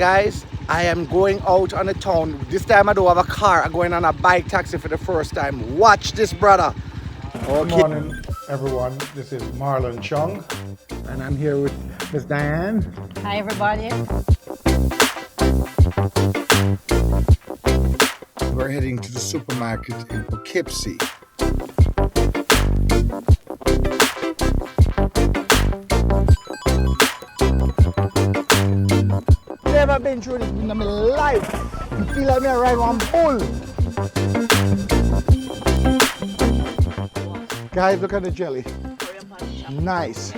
Guys, I am going out on the town. This time I don't have a car. I'm going on a bike taxi for the first time. Watch this, brother. Good morning, everyone. This is Marlon Chung. And I'm here with Miss Diane. Hi, everybody. We're heading to the supermarket in Poughkeepsie. Never been through this in my life. You feel like me ride one bull. Guys, look at the jelly. Nice.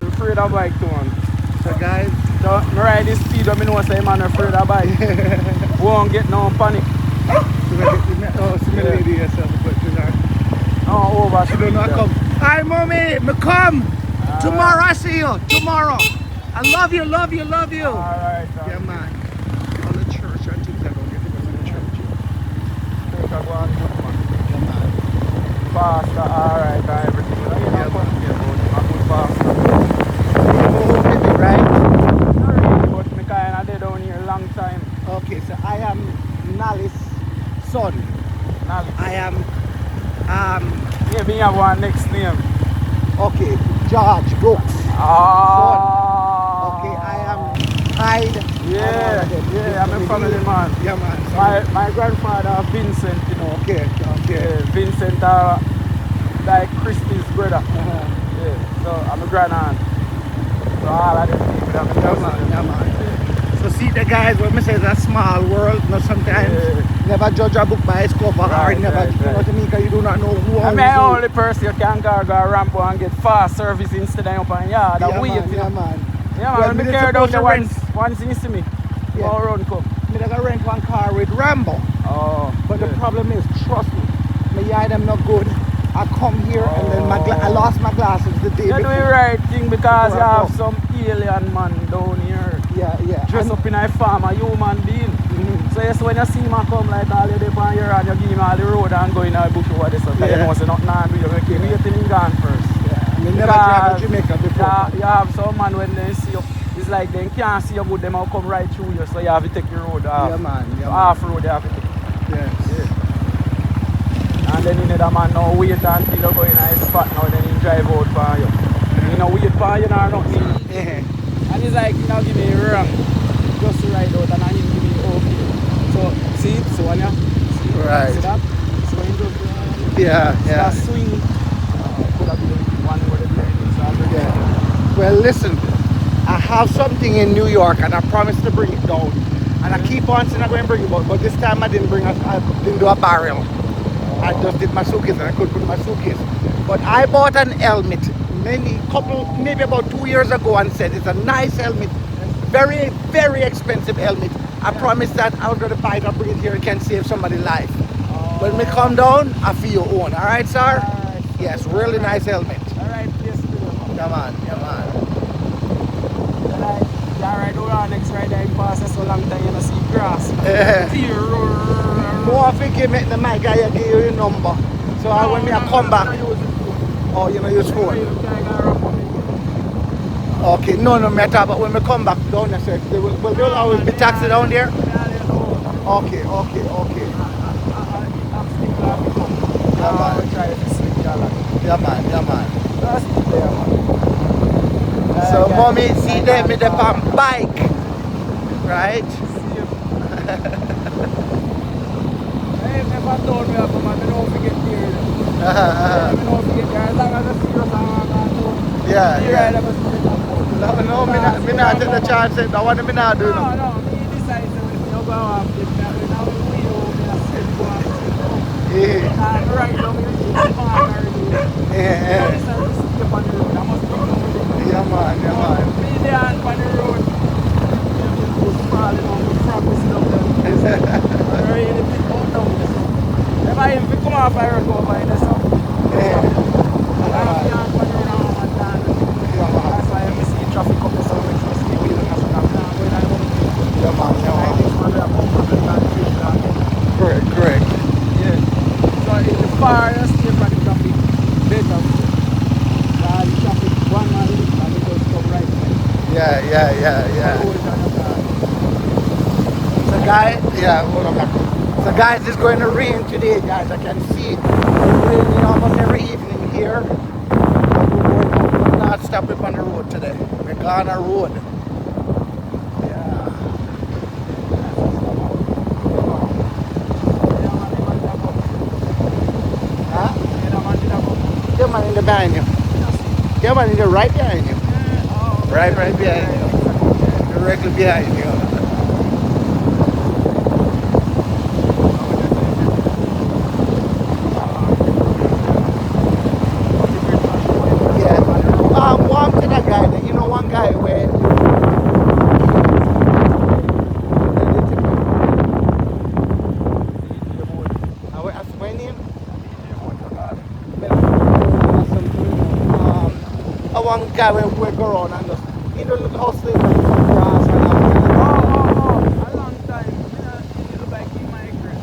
Afraid of bike too, man. So guys, So, I ride this speed when I know say man afraid of bike. Won't get no panic. lady yourself, but you know. No over. She don't know I come. Hi, mommy, me come. Tomorrow I see you. Tomorrow. I love you, love you, love you. Alright. Yeah, man. All the church and things I don't get to go to the church. Take a go and put, man. Yeah, man. Faster, alright, and everything. You know, Yeah, man. I put faster. Right? Not really, but me kinda dead down here a long time. Okay, so I am Nali's son. Now, I am, maybe you have one next name. okay, George Brooks. Ah. Okay, I am Hyde. Yeah, I'm a family man. Yeah, man. My grandfather Vincent, you know. Okay, okay. Yeah, Vincent, like Christy's brother. Yeah, so I'm a grandaunt. So all of them people I'm Yeah, man, yeah, man. So see the guys, when me say it's a small world, you know, sometimes never judge a book by its cover Right, or never, right, you know what I mean, because you do not know who I'm owns the who. only person you can go a ramp and get fast service instead of up and yard. Yeah, Wait, man, you yeah, know. man. Yeah, Well, man, me me dey carry down supposed the to once you see me. Yeah. Go around come. Me I got rent one car with Rambo, Oh, but the yeah. problem is, trust me, my yard them not good. I come here and then I lost my glasses the day You do the before. right thing because Before you I have come. some alien man down here. Yeah, yeah. Dress up in a farm, a human being. So yes, when you see me come like all you there on your and you give him all the road and go in a bush over there, so you know say nothing and do you make him wait till him gone first. Yeah. Me never drive to Jamaica before. You have some man when they see you, it's like they can't see you good, them will come right through you, so you have to take your road off. Yeah, man. Yeah, So man. half road you have to take. Yes. And then you need a man now wait until you go in a spot now, then he drive out for you. You know wait for you or nothing. Yeah. And it's like, you know, give me wrong. Just to ride out and him give me okay. So, see it? So when you see, Right. see that? So when you just Yeah, yeah. that swing, could have been one more than the Yeah. Well, listen, I have something in New York and I promised to bring it down. And I keep on saying I'm going to bring it out, but this time I didn't do a barrel. I just did my suitcase and I could put my suitcase. But I bought an helmet maybe about 2 years ago and said it's a nice helmet. Very, very expensive helmet. I promised that I was going to buy it and bring it here and can save somebody's life. When we come down, I feel your own. All right, sir? Yes, really nice helmet. Alright, yes, Come on, come on. Alright, over next ride I pass us so long time you don't see grass. More I think you make the mic guy give you your number. So when I come back, oh, you know, use phone. Okay, no matter, but when we come back down there, so will there always be taxi down there? Okay. Yeah, man. So, mommy, see them with the bike, right? Hey, never told me about man, I don't forget here. I don't forget here, as long as I see you, Yeah. No, me not no, take the chance. I want to me not do no. No, me decide to you go up, now we Yeah. right now, me Yeah. Yeah, man. Me there on the road. Falling on the promise of them. far as stay from the traffic, better. The traffic, one man lift and it just come right side. Yeah. Always on your car. So hold on back. So guys, it's going to rain today, guys. I can see it. It's raining almost every evening here. We're not stopping on the road today. We're on our road. Yeah. Huh? Yeah, man, in the behind you. Yeah, man, in the right behind you. Right behind you. Directly behind you. Warm to that guy there. You know one guy where what's my name? One guy where we go around and just, he don't look hustling like some grass and all. A long time. You look like he migrate.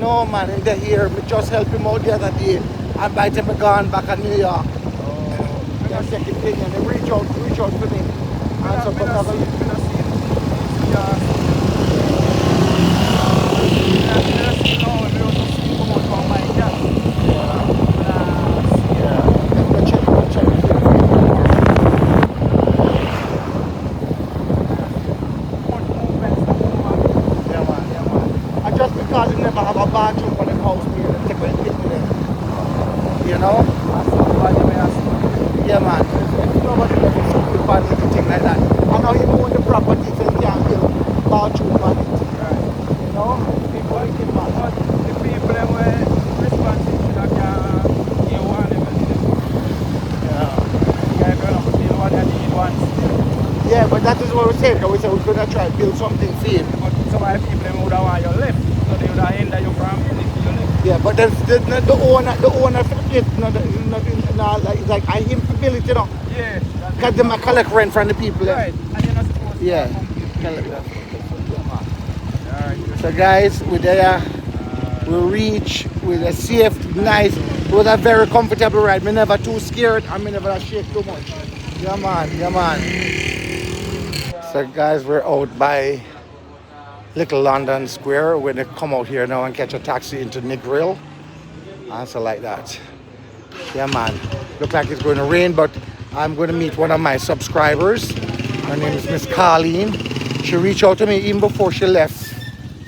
No man, in the here, we just helped him out the other day. And by the time I gone back in New York. They're second thing and they reach out to me. And so but just because you never have a bathroom for the house, we take it with them. You know? Yeah, man. If nobody lives in school, bad little thing like that. I know even when the property says you can't build bathroom on it. Right. You know? People like it, man. But the people that were responsible that can give one Yeah, but that is what we said. We said we're going to try to build something for him. But some of the people them would have want you left. So they would have hindered you from building to your left. Yeah, but the owner for the place, it's like I him to build it, you know. Yeah. Because they might collect rent from the people. Right. And you're not supposed to. Yeah. Alright. So guys, we're there. We reach with a safe, nice, it was a very comfortable ride. Me never too scared and me never shake too much. Yeah man. So guys, we're out by Little London Square. We're gonna come out here now and catch a taxi into Negril. And so like that. Yeah man. Look like it's going to rain, but I'm going to meet one of my subscribers. Her name is Miss Colleen. She reached out to me even before she left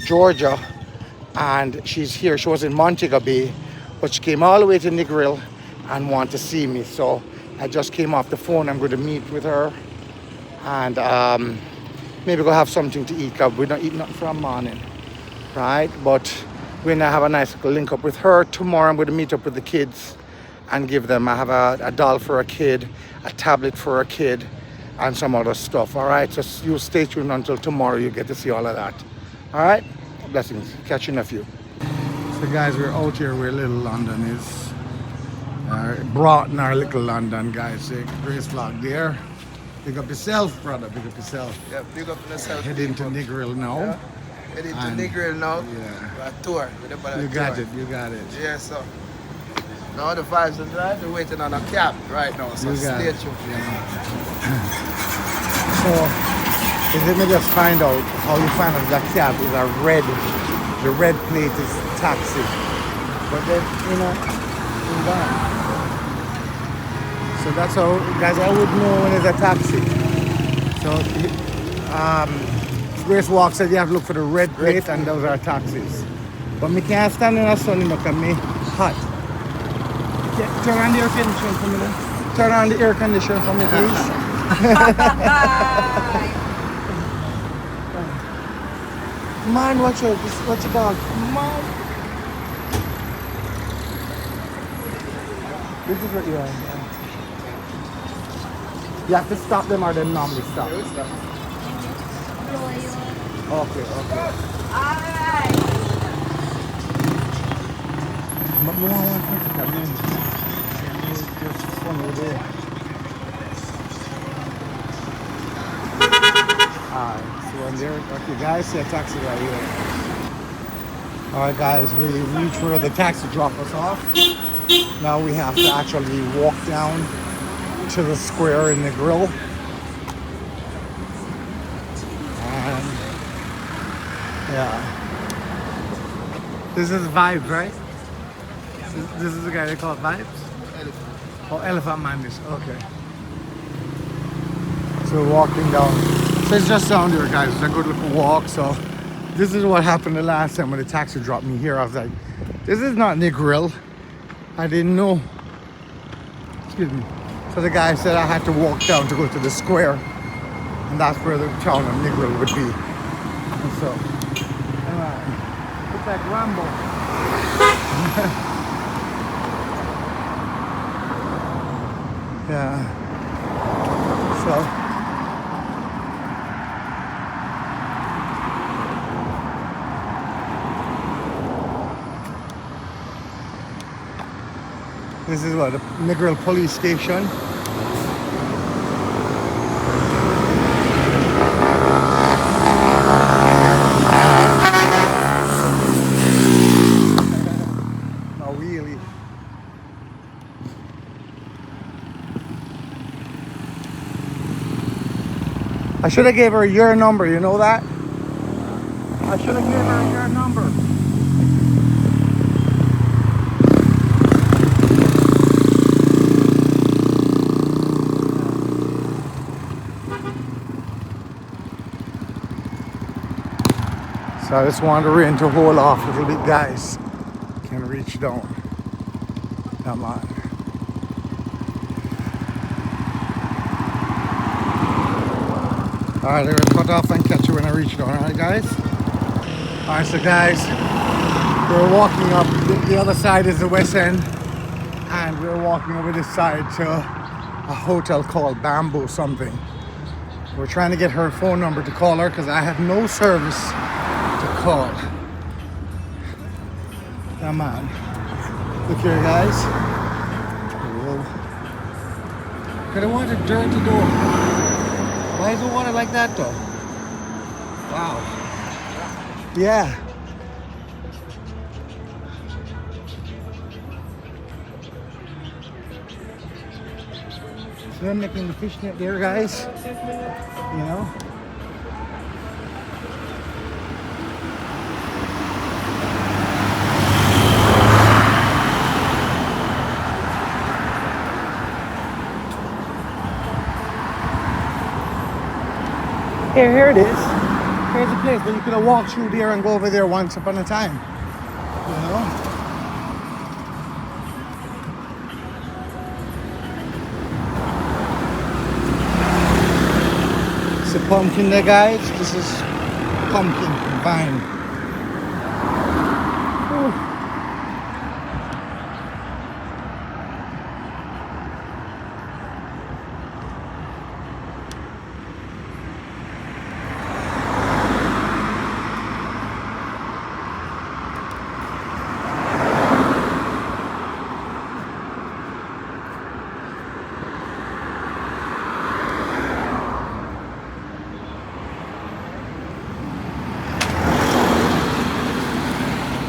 Georgia. And she's here. She was in Montego Bay, but she came all the way to Negril and wanted to see me. So I just came off the phone. I'm going to meet with her and maybe go have something to eat, because we don't eat nothing from morning, right? But we're gonna have a nice little link up with her. Tomorrow I'm going to meet up with the kids and give them, I have a doll for a kid, a tablet for a kid, and some other stuff. All right, so you stay tuned until tomorrow. You get to see all of that. All right, blessings. Catch you in a few. So guys, we're out here where Little London is. Broughton, our Little London, guys. Grace vlog there. Big up yourself, brother. Big up yourself. Yeah, big up yourself. Heading to Negril now. Yeah. Heading to Negril now. Yeah. A tour. You got it. Yes, sir. Now the vibes are right. We're waiting on a cab right now, so stay tuned. So, let me just find out how you find out that cab is a red. The red plate is taxi. But then, you know, it's gone. So that's how, guys, I would know when it's a taxi. So, Grace Walk said you have to look for the red plate and those are taxis. But me can't stand in the sun, you know, because me hot. Turn on the air conditioner for me then. Turn on the air conditioner for me, please. Man, watch out. Watch your dog. Man. This is what you are. You have to stop them or they normally stop. Okay. Alright. But we don't want to come in. It's fun over there. Alright, so when there, okay guys, see a taxi right here. Alright guys, we reached where the taxi dropped us off. Now we have to actually walk down to the square in Negril. And yeah. This is Vibes, right? This is the guy they call Vibes? Oh, Elephant Man is, okay. So we're walking down. So it's just down there, guys. It's a good little walk. So this is what happened the last time when the taxi dropped me here. I was like, this is not Negril. I didn't know. Excuse me. So the guy said I had to walk down to go to the square. And that's where the town of Negril would be. And so, it's like Rambo. Yeah. So. This is what, the Negril police station. No wheelie. I should have gave her your number, you know that? I should have gave her your number. So I just wanted to rain to hold off a little bit, guys. Can reach down. Come on. Alright, I'm gonna cut off and catch you when I reach down. Alright, guys? Alright, so guys, we're walking up. The other side is the West End, and we're walking over this side to a hotel called Bamboo something. We're trying to get her phone number to call her because I have no service to call. Come on. Look here, guys. Whoa. Could have wanted a dirty door. Why is the water like that though? Wow. Yeah. So they're making the fish net there, guys. You know? Here it is. Here's a place where you could have walked through there and go over there once upon a time. You know? It's a pumpkin there, guys. This is pumpkin vine. Ooh.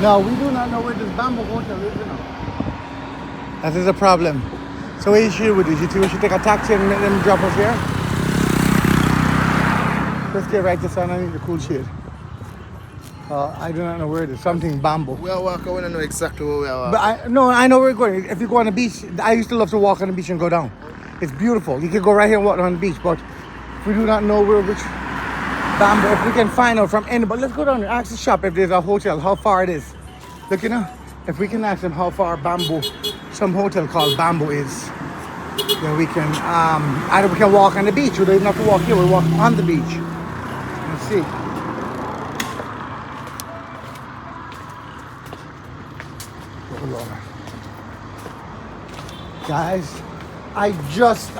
No, we do not know where this Bamboo Hotel is, you know. That is a problem. So what you should do, you should take a taxi and let them drop us here. Let's get right this one, I need the cool shade. I do not know where it is, something Bamboo. We are walking, we don't know exactly where we are. But I know where we're going. If you go on the beach, I used to love to walk on the beach and go down. It's beautiful. You can go right here and walk on the beach, but we do not know which Bamboo, if we can find out from anybody. Let's go down there, ask the shop if there's a hotel, how far it is. Look, you know, if we can ask them how far Bamboo, some hotel called Bamboo is, then we can, either we can walk on the beach, we don't even have to walk here, we'll walk on the beach. Let's see. Oh, Lord. Guys, I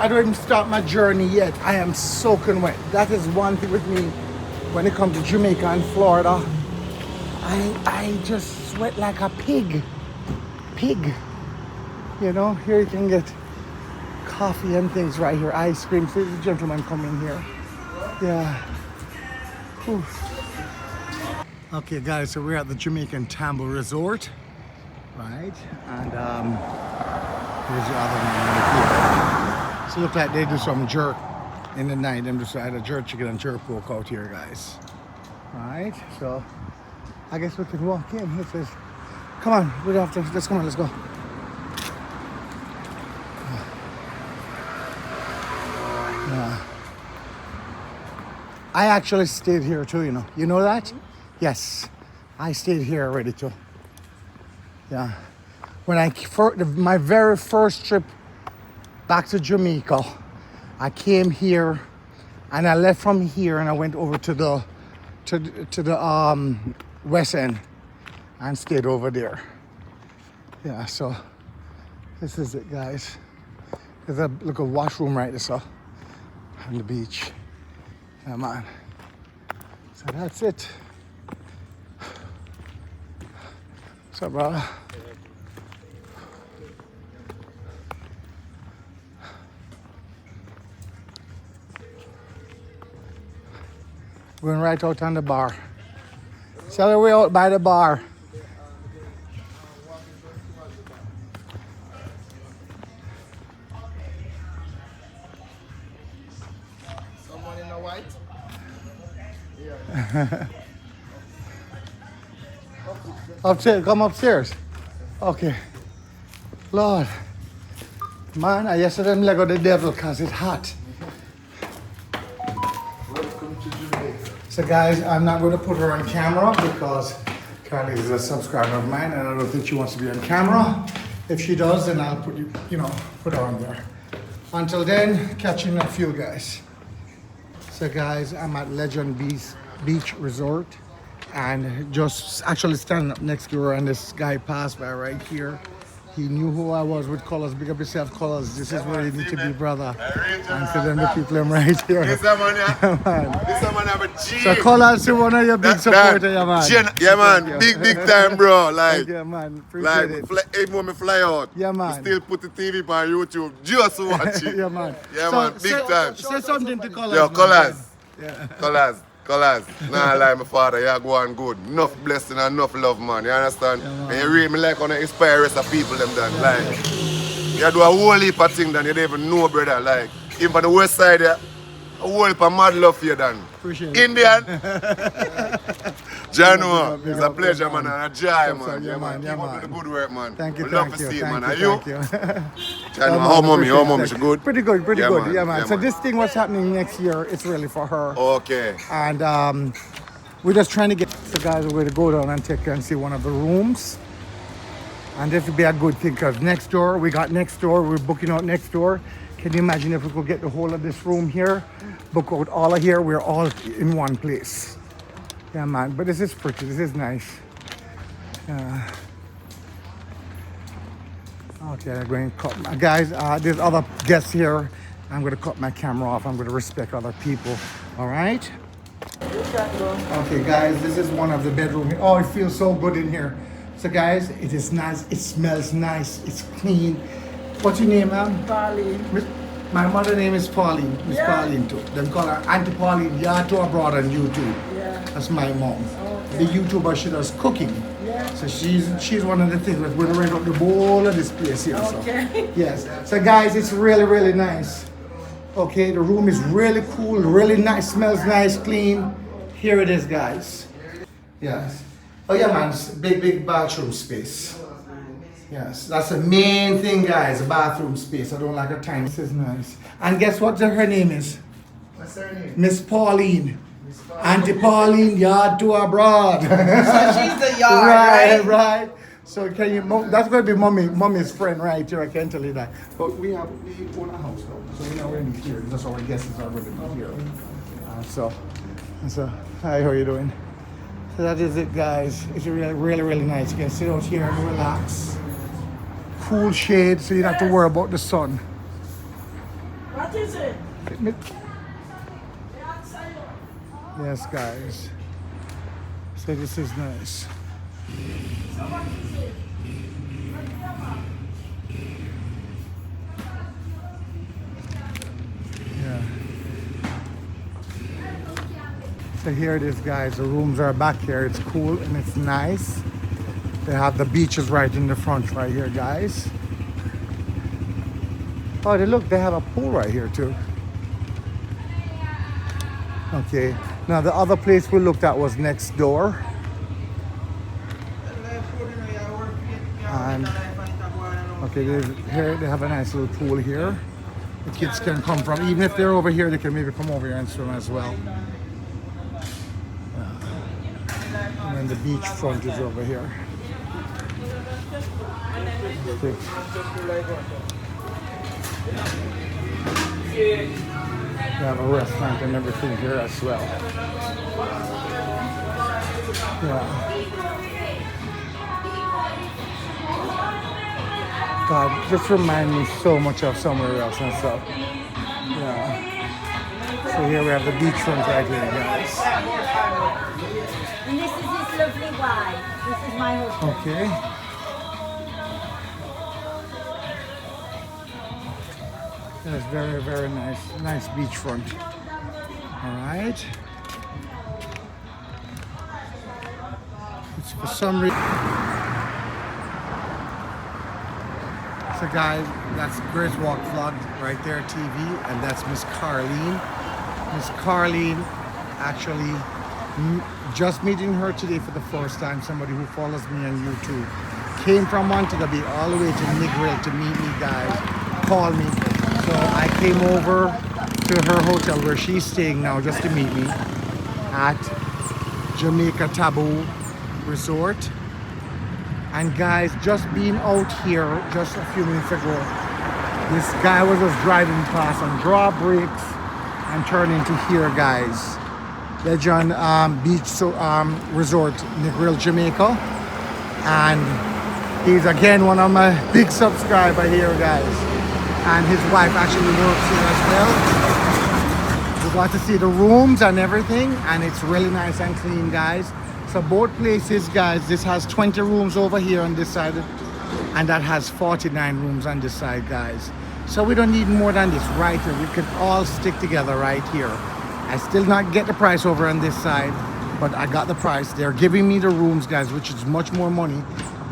don't even start my journey yet. I am soaking wet. That is one thing with me when it comes to Jamaica and Florida. I just sweat like a pig. You know, here you can get coffee and things right here. Ice cream. See the gentleman coming here. Yeah. Oof. Okay, guys, so we're at the Jamaican Tambo Resort, right? And here's the other one right here. So it look like they do some jerk in the night. Them just had a jerk chicken and jerk pork out here, guys. Right? So I guess we can walk in. It says, come on, we don't have to. Let's come on, let's go. I actually stayed here too, you know. You know that? Yes, I stayed here already too. Yeah. When my very first trip back to Jamaica, I came here and I left from here and I went over to the West End and stayed over there. Yeah, so this is it, guys. There's a little washroom right there, so on the beach. Yeah, man. So that's it. What's up, brother? We're going right out on the bar. Sell our way out by the bar. Someone in the white? Upstairs, come upstairs. Okay. Lord. Man, I yesterday I'm like the devil because it's hot. Welcome to Jamaica. So guys, I'm not going to put her on camera because Carly is a subscriber of mine and I don't think she wants to be on camera. If she does, then I'll put put her on there. Until then, catching a few guys. So guys, I'm at Legend Beach Resort and just actually standing up next to her and this guy passed by right here. He knew who I was with Colaz. Big up yourself, Colaz. This is where you need to be, brother. And so then the people I'm right here. This man, this man have a G. So Colaz is one of your big supporters, yeah, man. Yeah, man. Big time, bro. Like, yeah, man. Appreciate it. Even when I fly out, Yeah, man. we still put the TV on YouTube just to watch it. Yeah, man. Yeah, So, man. Big time. Say something to Colaz. Yo, man. Colaz. Yeah. Colaz. Nah, like my father, you go on good. Enough blessing and enough love, man. You understand? Yeah, man. And you read me like on the inspire rest of people them done. Like, you do a whole heap of things that you don't even know, brother. Like, even on the west side, a whole heap of mad love for you done. Appreciate it. Indian. Jano, Big it's up, a pleasure, yeah, man, and a joy, man. Yeah, man. Keep up with the good work, man. Thank you, We thank love you. to see it, Thank man. you, And thank you. Jano, how mommy, she good? Pretty good, pretty Yeah, good. man. Yeah, man. Yeah, So man. this thing, what's happening next year, it's really for her. Okay. And we're just trying to get the guys we're going to go down and take her and see one of the rooms. And this would be a good thing because next door, we're booking out next door. Can you imagine if we could get the whole of this room here, book out all of here, we're all in one place. Yeah, man, but this is pretty, this is nice. Okay, I'm going to cut my, guys, there's other guests here. I'm going to cut my camera off. I'm going to respect other people, all right? Okay, guys, this is one of the bedrooms. Oh, it feels so good in here. So, guys, it is nice. It smells nice. It's clean. What's your name, ma'am? Pauline. My mother's name is Pauline. Miss Yeah. Pauline, too. They call her Auntie Pauline. Yeah, to abroad on YouTube. Yeah. That's my mom. Okay. The YouTuber, she does cooking. Yeah. So she's one of the things that's going to rent out the whole of this place here. Okay. So. Yes. So, guys, it's really, really nice. Okay, the room is really cool, really nice, smells nice, clean. Here it is, guys. Yes. Oh yeah, man, it's big bathroom space. Yes, that's the main thing, guys, bathroom space. I don't like a tiny. This is nice. And guess what her name is? What's her name? Miss Pauline. Auntie Pauline, yard to abroad. So she's the yard, right. So can you? That's going to be mommy's friend, right here. I can tell you that. But we own a house now, so we're already here. That's our guests are already here. So, hi, how are you doing? So that is it, guys. It's really nice. You can sit out here and relax. Cool shade, so you don't have to worry about the sun. What is it? Yes, guys. So this is nice. Yeah. So here it is, guys. The rooms are back here. It's cool and it's nice. They have the beaches right in the front right here, guys. Oh, look, they have a pool right here too. Okay, now the other place we looked at was next door. And okay, here they have a nice little pool here. The kids can come from, even if they're over here, they can maybe come over here and swim as well. And then the beach front is over here. Okay. They have a restaurant and everything here as well. Yeah. God, just remind me so much of somewhere else and stuff. Yeah. So here we have the beachfront right here, guys. And this is his lovely wife. This is my husband. Okay. That's very, very nice. Nice beachfront. All right. It's for some reason. So guys, that's Grace Walk Vlog right there, TV, and that's Miss Carleen. Miss Carleen, actually, just meeting her today for the first time, somebody who follows me on YouTube. Came from Montego Bay all the way to Negril to meet me, guys. Called me. So I came over to her hotel where she's staying now just to meet me at Jamaica Taboo Resort. And guys, just being out here just a few minutes ago, this guy was just driving past and draw brakes and turn into here, guys. Legend Beach Resort, Negril Jamaica. And he's again one of my big subscribers here, guys. And his wife actually works here as well. We got to see the rooms and everything, and it's really nice and clean, guys. So both places, guys, this has 20 rooms over here on this side, and that has 49 rooms on this side, guys. So we don't need more than this right here. We could all stick together right here. I still not get the price over on this side, but I got the price. They're giving me the rooms, guys, which is much more money.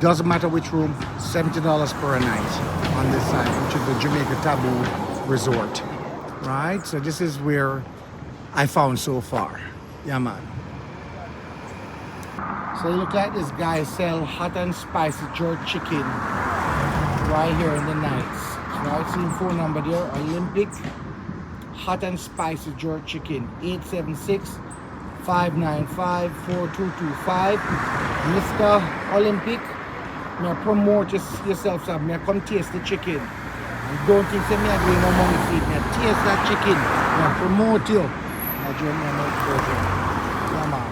Doesn't matter which room, $70 per night on this side, which is the Jamaica Taboo Resort. Right? So this is where I found so far. Yeah, man. So you look at this guy sell hot and spicy jerk chicken right here in the nights. So I see phone number there, Olympic hot and spicy jerk chicken, 876-595-4225. Mr. Olympic, may I promote yourself, sir. May I come taste the chicken. And don't think say me I doing no money feed. May I taste that chicken. May I promote you. I join me on yeah, man.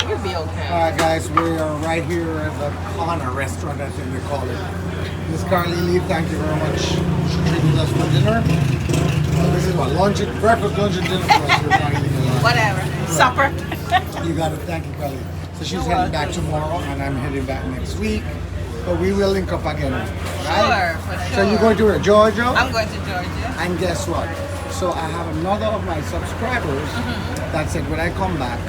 You'll be okay. Alright guys, we are right here at the Corner restaurant, I think they call it. Miss Carly Lee, thank you very much. She treated us for dinner. This is what, breakfast, lunch, and dinner for us. Whatever. Supper. You got it, thank you, Carly. So she's heading back tomorrow, and I'm heading back next week. But we will link up again. Right? Sure, for sure. So you're going to where? Georgia? I'm going to Georgia. And guess what? So I have another of my subscribers that said when I come back,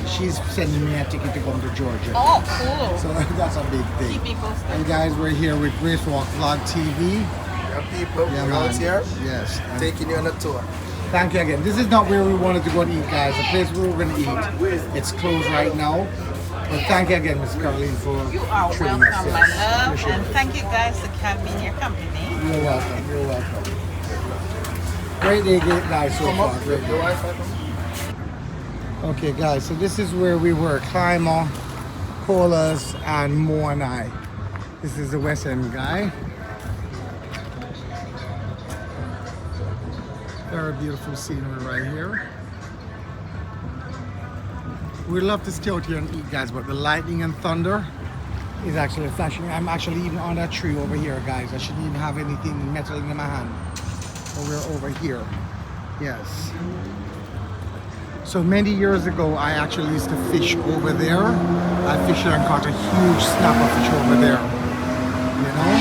she's sending me a ticket to come to Georgia. Oh, cool. So that's a big thing. Keep me posted. And guys, we're here with Grace Walk Vlog TV. Yeah, people, Yeah, we're man. out here Yes. And taking you on a tour. thank you again. This is not where we wanted to go and eat, guys. The place where we're going to eat, it's closed right now. But thank you again, Ms. Caroline, for You are treating welcome, us. my Yes. love. Appreciate And it. thank you guys to have me in your company. You're welcome. You're welcome. Great day, guys, so far. Great Your day. wife, I come. Okay, guys, so this is where we were. Clymer, Colaz, and Mo and I. This is the West End guy. Very beautiful scenery right here. We love to stay out here and eat, guys, but the lightning and thunder is actually flashing. I'm actually even on that tree over here, guys. I shouldn't even have anything metal in my hand. But we're over here. Yes. So many years ago, I actually used to fish over there. I fished and caught a huge snapper fish over there. You know?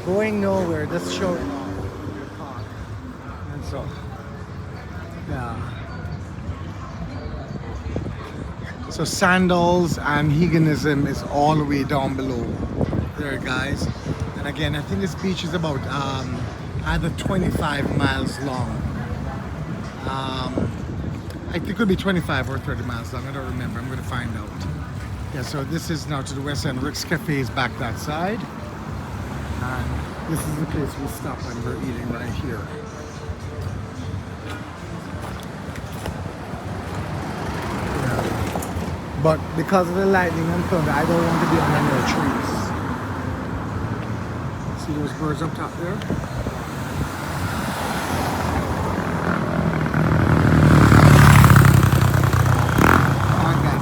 Going nowhere, just showing off. Yeah. So Sandals and Heaganism is all the way down below there, guys. And again, I think this beach is about either 25 miles long. I think it could be 25 or 30 miles long. I don't remember. I'm going to find out. Yeah, so this is now to the west end. Rick's Cafe is back that side. And this is the place we stop and we're eating right here. Yeah. But because of the lightning and thunder, I don't want to be under no trees. See those birds up top there?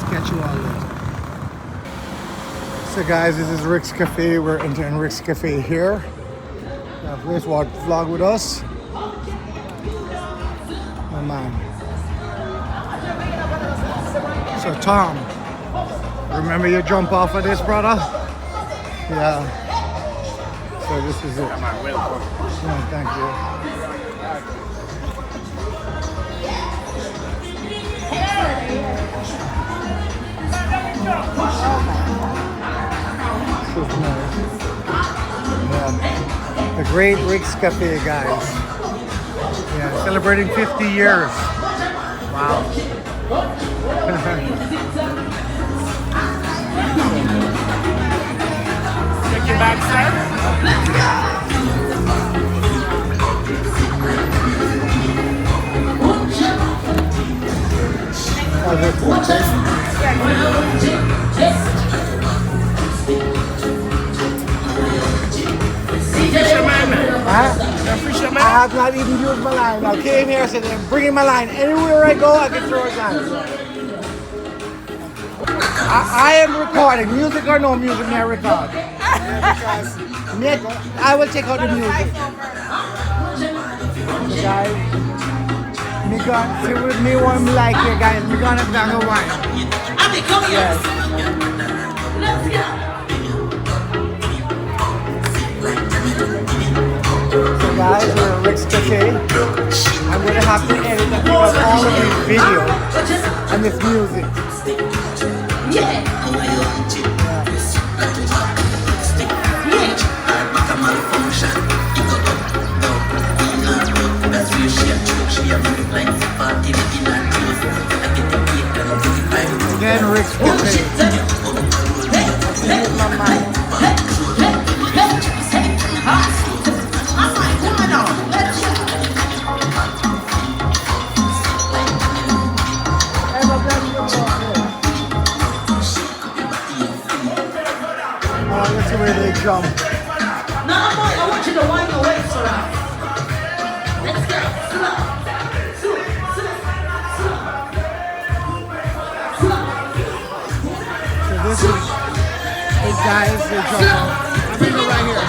Catch you all later. So guys, this is Rick's Cafe. We're entering Rick's Cafe here. Please watch vlog with us. Oh man. So Tom, remember your jump off of this, brother? Yeah. So this is it. Yeah, thank you. Yeah. The great Rick's Cafe, guys. Yeah, celebrating 50 years. Wow. Check your back, sir. I have not even used my line. I came here and said, I'm bringing my line. Anywhere I go, I can throw it down. I am recording. Music or no music, may I record? I will check out the music. So guys, me gonna see with me what I like here, guys. Me gonna bang a wine. Yes. So guys, we're at Rick's Cafe. I'm gonna have to edit and pick up all of these videos and this music. Again, Rick's Cafe. Here's my mind. Let's see where they jump. No, I want you to wind your waist around. Let's go. So this is the guys they jump off. I'm gonna go right here.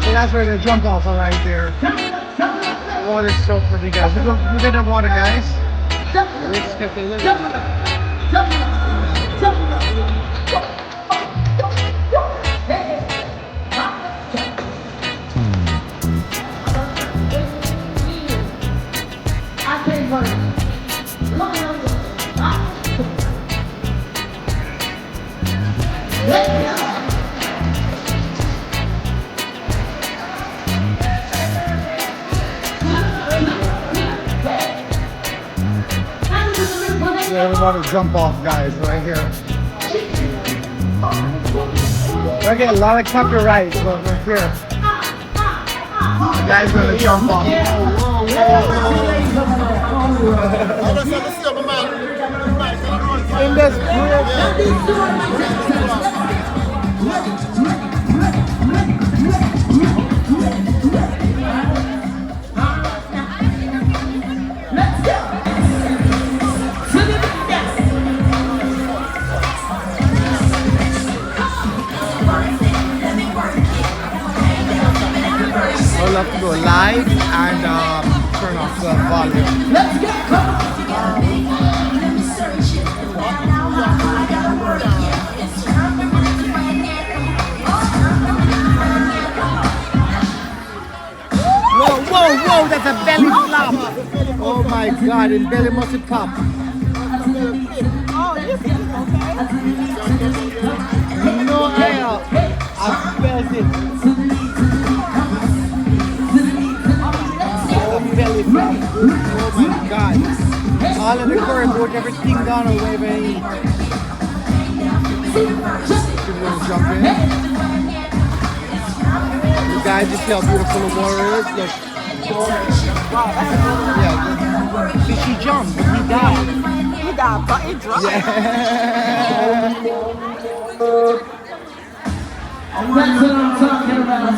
So that's where they jump off right there. The water's so pretty, guys. Look at the water, guys. Rick's Cafe, look at that. Everybody jump off, guys, right here. I get a lot of copyright over here. The guy's gonna jump off. In this I'll have to go live and turn off the volume. Let's go! Oh, that's a belly flop. Oh my God, in belly must it pop. No air. I felt it. A belly flop. Oh my God. All of the current broke everything down or whatever he eat. Jump in. You guys, you see how beautiful the water is. Look. Yeah, fishy jump. He died. He got button drop. Yeah. That's what I'm talking about.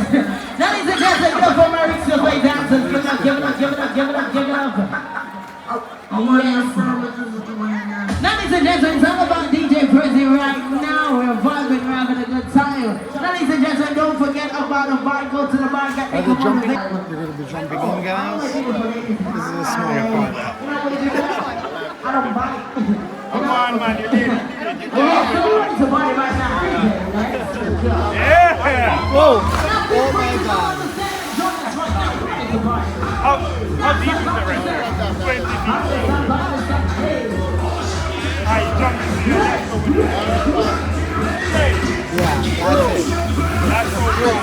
Ladies and gentlemen, give it up for my Rick Cafe dancers. Give it up, give it up, give it up, give it up, give it up. Yes. Ladies and gentlemen, it's all about DJ Prezi right now. We're vibing, we're having a good time. Ladies and gentlemen, don't forget about the bike. Go to the bike. Are they jumping? You're going to be jumping in, guys. This is a small part. I don't bite. Come on, man, you did it. It's a body right now. Yeah! Whoa! Oh my God! How deep is it right there? 20 feet. I jumped into your neck over there. Hey, Yeah, that's it. that's so good.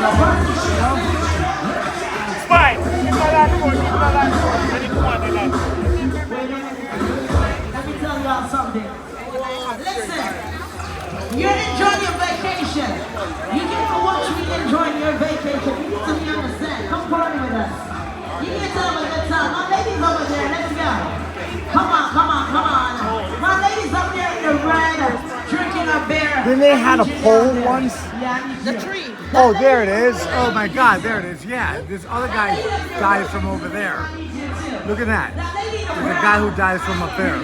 Spike! Keep that line going, keep that line going. And it's one in that. Let me tell y'all something. Listen, you're enjoying your vacation. You get to watch me enjoying your vacation. You need to be understand. Come party with us. You need to have a good time. My ladies over there, let's go. Come on, come on, come on. My ladies up there in the red, drinking a beer. Then they had a pole once. Yeah, The tree. Oh, there it is. Oh my God, there it is. Yeah, this other guy died from over there. Look at that. There's a guy who dies from up there.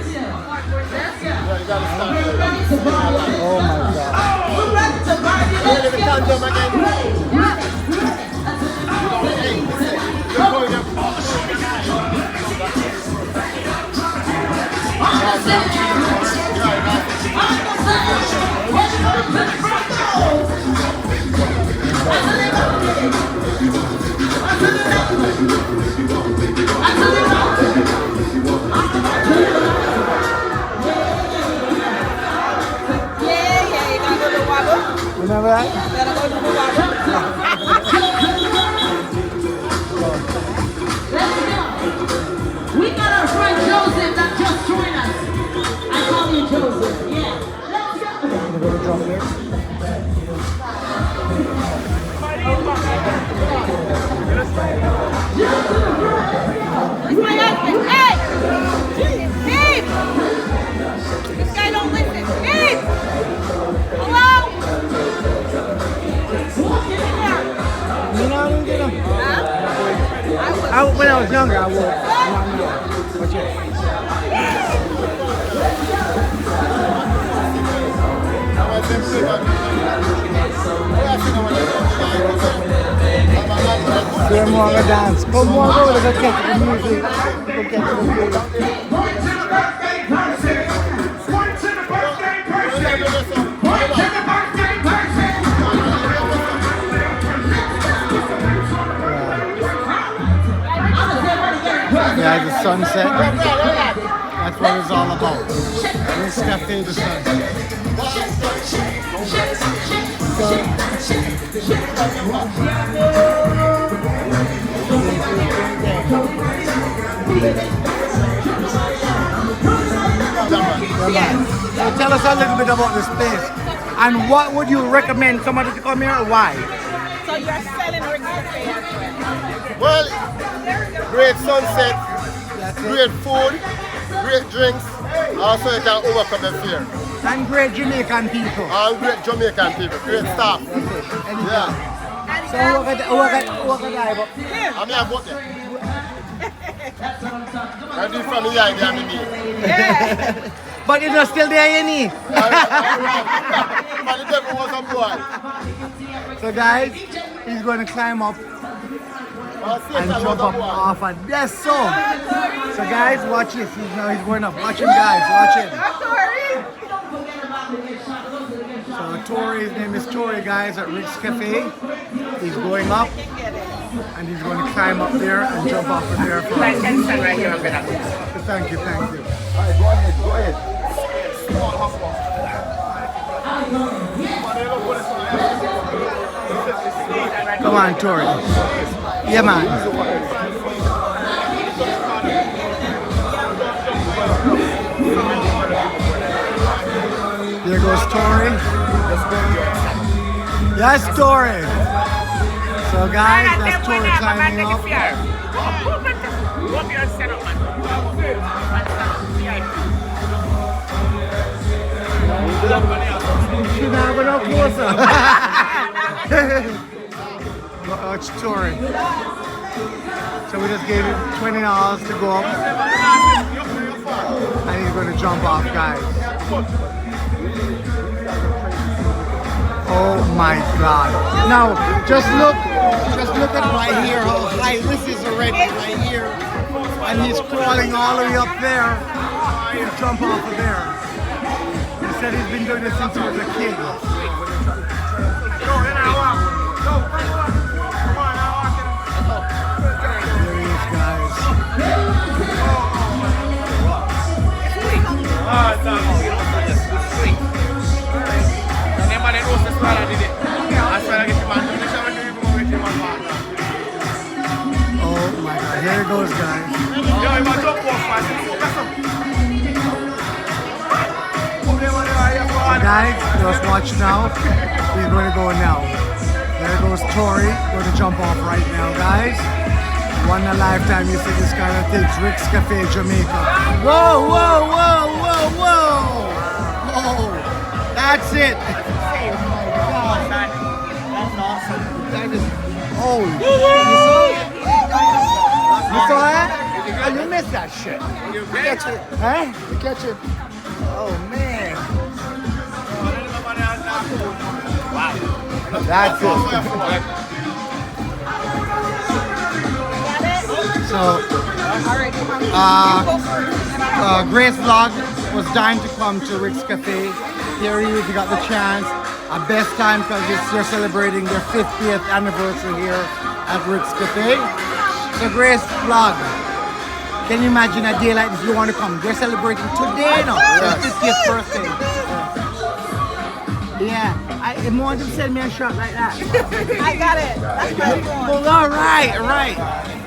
Oh my God. we're ready to party. Let's Remember that? We got our friend Joseph that just joined us. I call you Joseph. Yeah. Let's go. We're gonna jump there. It's my husband. Hey! Babe! This guy don't listen. Babe! Hello? You know, I didn't get him. Huh? When I was younger, I would. Not now. But yeah. They're more of a dance. Come on, go to catch the music. Go catch the music. Point to the birthday person. Point to the birthday person. Point to the birthday person. Yeah, the sunset. That's what it's all about. This cafe, the sunset. So tell us a little bit about this place. And what would you recommend somebody to come here? Why? So you're selling Rick's Cafe as well? Well, great sunset, great food, great drinks. Also, you can overcome the fear. And great Jamaican people. All great Jamaican people, great staff. Yeah. So who can I go? I'm here about them. I do from the idea I'm in here. But you're not still there, you need. But the devil was a boy. So guys, he's going to climb up and jump up off of that so. So guys, watch this. He's going up. Watch him, guys. Watch him. So Tori, his name is Tori, guys, at Rick's Cafe. He's going up. and he's going to climb up there and jump off of there. For Right, and stand right here and get Thank you, thank you. Alright, go ahead, go ahead. Come on, Tori. Yeah, man. There goes Tori. Yes, Tori. So guys, that's Tori climbing up. She's not going no closer. Watch Tori. So we just gave him $20 to go up. And he's going to jump off, guys. Oh my God. Now, just look at right here how high this is already, right here. And he's crawling all the way up there to jump off of there. He said he's been doing this since he was a kid. There he is, guys. Oh my God, here it goes, guys. Guys, just watch now. He's going to go now. There goes Tori, going to jump off right now, guys. One in a lifetime, you see this kind of things. Rick's Cafe, Jamaica. Whoa, whoa, whoa, whoa, whoa! Whoa! That's it. Oh my God! That's awesome. That is. Oh, you saw it? You saw it? Oh, you missed that shit. You catch it? Huh? You catch it? Oh man! Wow. That's it. So, Grace Vlog was dying to come to Rick's Cafe. Here he is, he got the chance. A best time because they're celebrating their 50th anniversary here at Rick's Cafe. So Grace Vlog, can you imagine a day like this? You want to come? They're celebrating today now, their 50th birthday. Yeah, I want to send me a shot like that. I got it. That's what I'm Well, all right, right.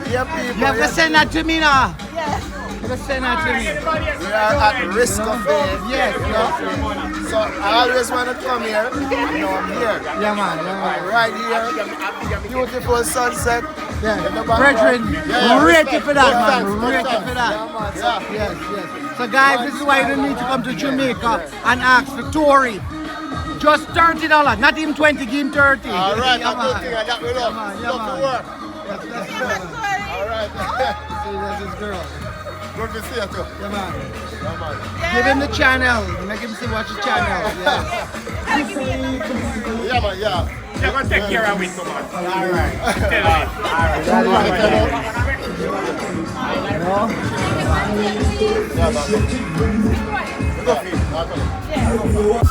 Yeah, people. You have to send that to me now. Yes. You have to send that to me. We are at risk of it. Yes, You know? So I always want to come here. You know, I'm here. yeah, man. Yeah, man. Right here. Beautiful sunset. Yeah. In the background. Brethren, Yeah, we're ready respect. for that, Good man. thanks, We're good ready thanks. for that. Yeah, man. Yes, yes. So guys, this is why you don't need to come to Jamaica and ask for Tory. Just $30, not even 20, give him 30. All right, yeah, I'm good thing. I got me up. man, yeah, Love man. to work. That's good. All right. See, that's his girl. Good to see you too. Yeah, man. Yeah, man. Give him the channel. Make him see watch the channel. Yeah. Yeah, man, yeah. You're going to take care of it, come on. All right. Tell us. Yeah, man. Good.